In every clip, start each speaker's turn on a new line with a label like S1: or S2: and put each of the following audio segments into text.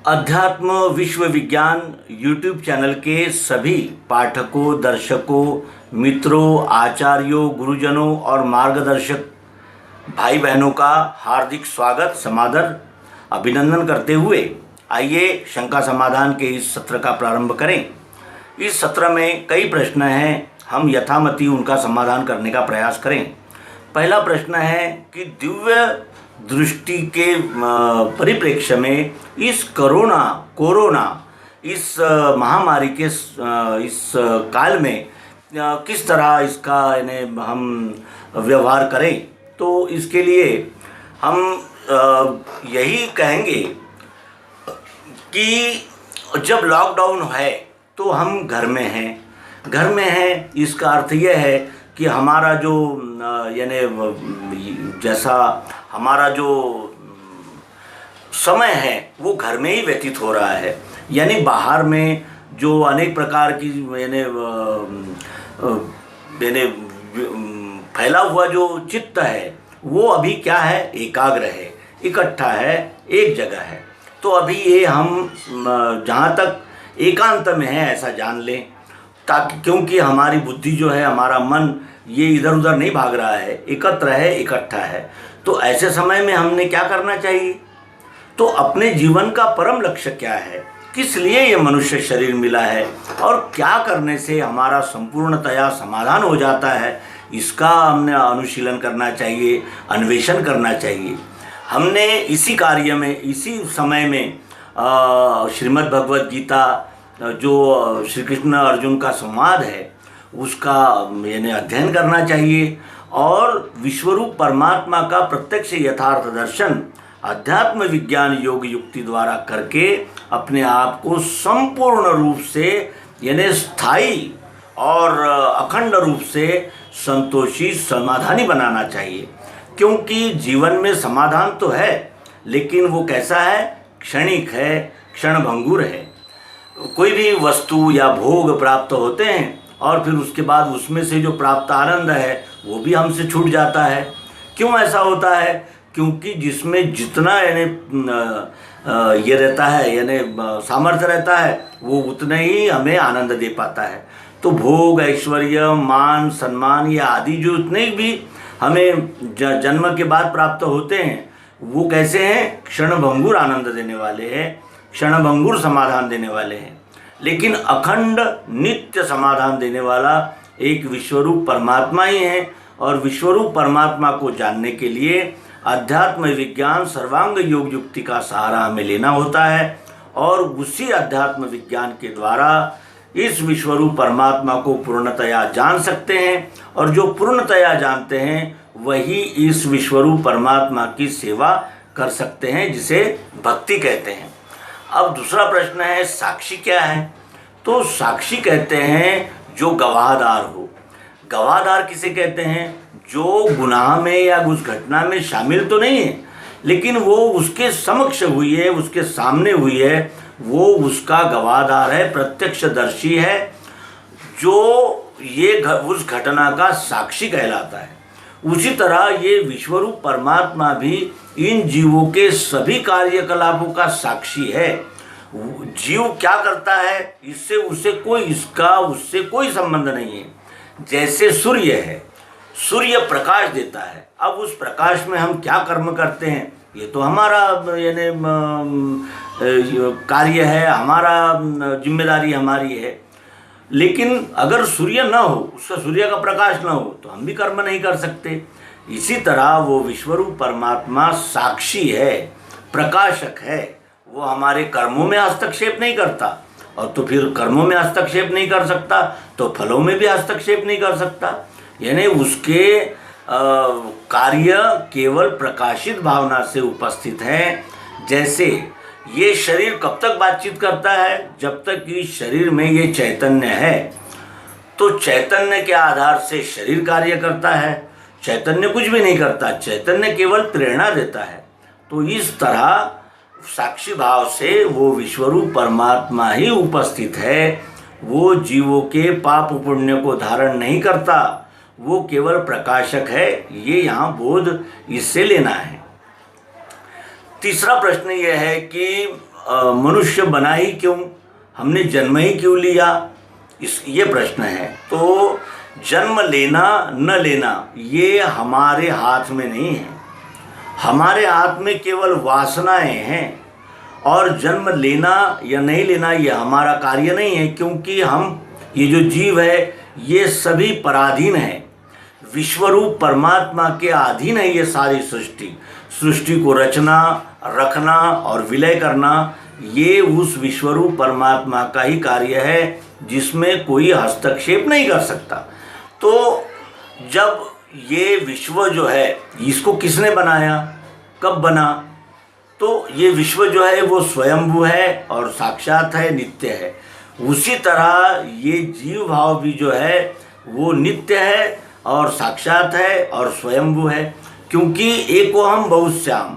S1: अध्यात्म विश्व विज्ञान यूट्यूब चैनल के सभी पाठकों, दर्शकों, मित्रों, आचार्यों, गुरुजनों और मार्गदर्शक भाई बहनों का हार्दिक स्वागत, समादर, अभिनंदन करते हुए आइए शंका समाधान के इस सत्र का प्रारंभ करें। इस सत्र में कई प्रश्न हैं, हम यथामति उनका समाधान करने का प्रयास करें। पहला प्रश्न है कि दिव्य दृष्टि के परिप्रेक्ष्य में इस कोरोना इस महामारी के इस काल में किस तरह इसका हम व्यवहार करें। तो इसके लिए हम यही कहेंगे कि जब लॉकडाउन है तो हम घर में हैं। इसका अर्थ यह है कि हमारा जो जैसा हमारा जो समय है वो घर में ही व्यतीत हो रहा है। यानी बाहर में जो अनेक प्रकार की फैला हुआ जो चित्त है वो अभी क्या है, एकाग्र है, इकट्ठा है, एक जगह है। तो अभी ये हम जहाँ तक एकांत में है ऐसा जान लें, ताकि क्योंकि हमारी बुद्धि जो है, हमारा मन ये इधर उधर नहीं भाग रहा है, एकत्र है, इकट्ठा है। तो ऐसे समय में हमने क्या करना चाहिए? तो अपने जीवन का परम लक्ष्य क्या है, किस लिए ये मनुष्य शरीर मिला है और क्या करने से हमारा संपूर्णतया समाधान हो जाता है, इसका हमने अनुशीलन करना चाहिए, अन्वेषण करना चाहिए। हमने इसी कार्य में, इसी समय में श्रीमद् भगवद गीता जो श्री कृष्ण अर्जुन का संवाद है उसका अध्ययन करना चाहिए और विश्वरूप परमात्मा का प्रत्यक्ष यथार्थ दर्शन अध्यात्म विज्ञान योग युक्ति द्वारा करके अपने आप को संपूर्ण रूप से स्थायी और अखंड रूप से संतोषी, समाधानी बनाना चाहिए। क्योंकि जीवन में समाधान तो है, लेकिन वो कैसा है? क्षणिक है, क्षणभंगुर है। कोई भी वस्तु या भोग प्राप्त होते हैं और फिर उसके बाद उसमें से जो प्राप्त आनंद है वो भी हमसे छूट जाता है। क्यों ऐसा होता है? क्योंकि जिसमें जितना ये रहता है, सामर्थ्य रहता है, वो उतना ही हमें आनंद दे पाता है। तो भोग, ऐश्वर्य, मान, सम्मान ये आदि जो उतने भी हमें जन्म के बाद प्राप्त होते हैं वो कैसे हैं? क्षणभंगुर आनंद देने वाले हैं, क्षणभंगुर समाधान देने वाले हैं। लेकिन अखंड नित्य समाधान देने वाला एक विश्वरूप परमात्मा ही है। और विश्वरूप परमात्मा को जानने के लिए अध्यात्म विज्ञान सर्वांग योग युक्ति का सहारा हमें लेना होता है और उसी अध्यात्म विज्ञान के द्वारा इस विश्वरूप परमात्मा को पूर्णतया जान सकते हैं। और जो पूर्णतया जानते हैं वही इस विश्वरूप परमात्मा की सेवा कर सकते हैं, जिसे भक्ति कहते हैं। अब दूसरा प्रश्न है, साक्षी क्या है? तो साक्षी कहते हैं जो गवाहदार हो। गवाहदार किसे कहते हैं? जो गुनाह में या उस घटना में शामिल तो नहीं है, लेकिन वो उसके समक्ष हुई है, उसके सामने हुई है, वो उसका गवाहदार है, प्रत्यक्षदर्शी है, जो ये उस घटना का साक्षी कहलाता है। उसी तरह ये विश्वरूप परमात्मा भी इन जीवों के सभी कार्यकलापों का साक्षी है। जीव क्या करता है इससे उससे कोई संबंध नहीं है। जैसे सूर्य है, सूर्य प्रकाश देता है, अब उस प्रकाश में हम क्या कर्म करते हैं ये तो हमारा कार्य है, हमारा जिम्मेदारी हमारी है। लेकिन अगर सूर्य न हो, उसका सूर्य का प्रकाश न हो तो हम भी कर्म नहीं कर सकते। इसी तरह वो विश्वरूप परमात्मा साक्षी है, प्रकाशक है। वो हमारे कर्मों में हस्तक्षेप नहीं करता, और तो फिर कर्मों में हस्तक्षेप नहीं कर सकता तो फलों में भी हस्तक्षेप नहीं कर सकता। यानी उसके कार्य केवल प्रकाशित भावना से उपस्थित हैं। जैसे ये शरीर कब तक बातचीत करता है? जब तक कि शरीर में ये चैतन्य है। तो चैतन्य के आधार से शरीर कार्य करता है, चैतन्य कुछ भी नहीं करता, चैतन्य केवल प्रेरणा देता है। तो इस तरह साक्षी भाव से वो विश्वरूप परमात्मा ही उपस्थित है। वो जीवों के पाप पुण्य को धारण नहीं करता, वो केवल प्रकाशक है। ये यहाँ बोध इससे लेना है। तीसरा प्रश्न यह है कि मनुष्य बना ही क्यों, हमने जन्म ही क्यों लिया, ये प्रश्न है। तो जन्म लेना न लेना ये हमारे हाथ में नहीं है, हमारे हाथ में केवल वासनाएं हैं। और जन्म लेना या नहीं लेना ये हमारा कार्य नहीं है, क्योंकि हम ये जो जीव है ये सभी पराधीन है, विश्वरूप परमात्मा के अधीन है। ये सारी सृष्टि को रचना, रखना और विलय करना ये उस विश्वरूप परमात्मा का ही कार्य है, जिसमें कोई हस्तक्षेप नहीं कर सकता। तो जब ये विश्व जो है इसको किसने बनाया, कब बना, तो ये विश्व जो है वो स्वयंभू है और साक्षात है, नित्य है। उसी तरह ये जीव भाव भी जो है वो नित्य है और साक्षात है और स्वयंभू है, क्योंकि एको हम बहुश्याम,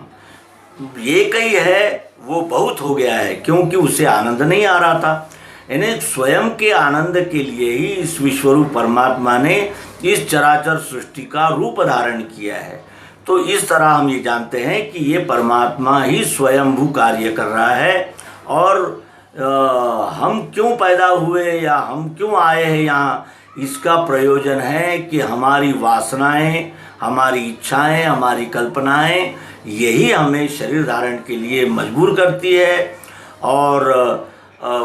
S1: एक ही है वो बहुत हो गया है, क्योंकि उसे आनंद नहीं आ रहा था। यानी स्वयं के आनंद के लिए ही इस विश्वरूप परमात्मा ने इस चराचर सृष्टि का रूप धारण किया है। तो इस तरह हम ये जानते हैं कि ये परमात्मा ही स्वयंभू कार्य कर रहा है। और हम क्यों पैदा हुए या हम क्यों आए हैं यहाँ, इसका प्रयोजन है कि हमारी वासनाएं, हमारी इच्छाएं, हमारी कल्पनाएं यही हमें शरीर धारण के लिए मजबूर करती है। और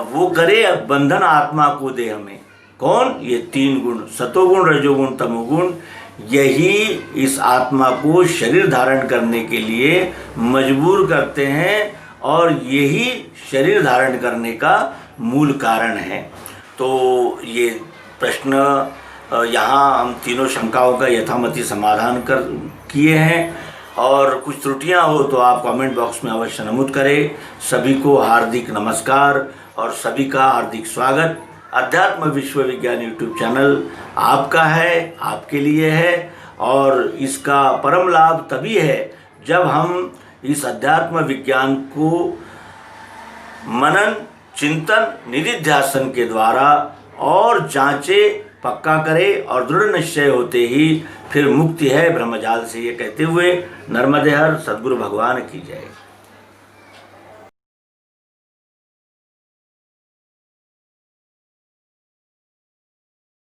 S1: वो करे बंधन आत्मा को दे हमें, कौन, ये 3 गुण, सतोगुण, रजोगुण, तमोगुण, यही इस आत्मा को शरीर धारण करने के लिए मजबूर करते हैं और यही शरीर धारण करने का मूल कारण है। तो ये प्रश्न यहाँ हम तीनों शंकाओं का यथामति समाधान किए हैं। और कुछ त्रुटियां हो तो आप कमेंट बॉक्स में अवश्य नमूद करें। सभी को हार्दिक नमस्कार और सभी का हार्दिक स्वागत। अध्यात्म विश्व विज्ञान यूट्यूब चैनल आपका है, आपके लिए है, और इसका परम लाभ तभी है जब हम इस अध्यात्म विज्ञान को मनन, चिंतन, निधिध्यासन के द्वारा और जांचे, पक्का करे और दृढ़ निश्चय होते ही फिर मुक्ति है ब्रह्मजाल से, ये कहते हुए नर्मदे हर सद्गुरु भगवान की जय।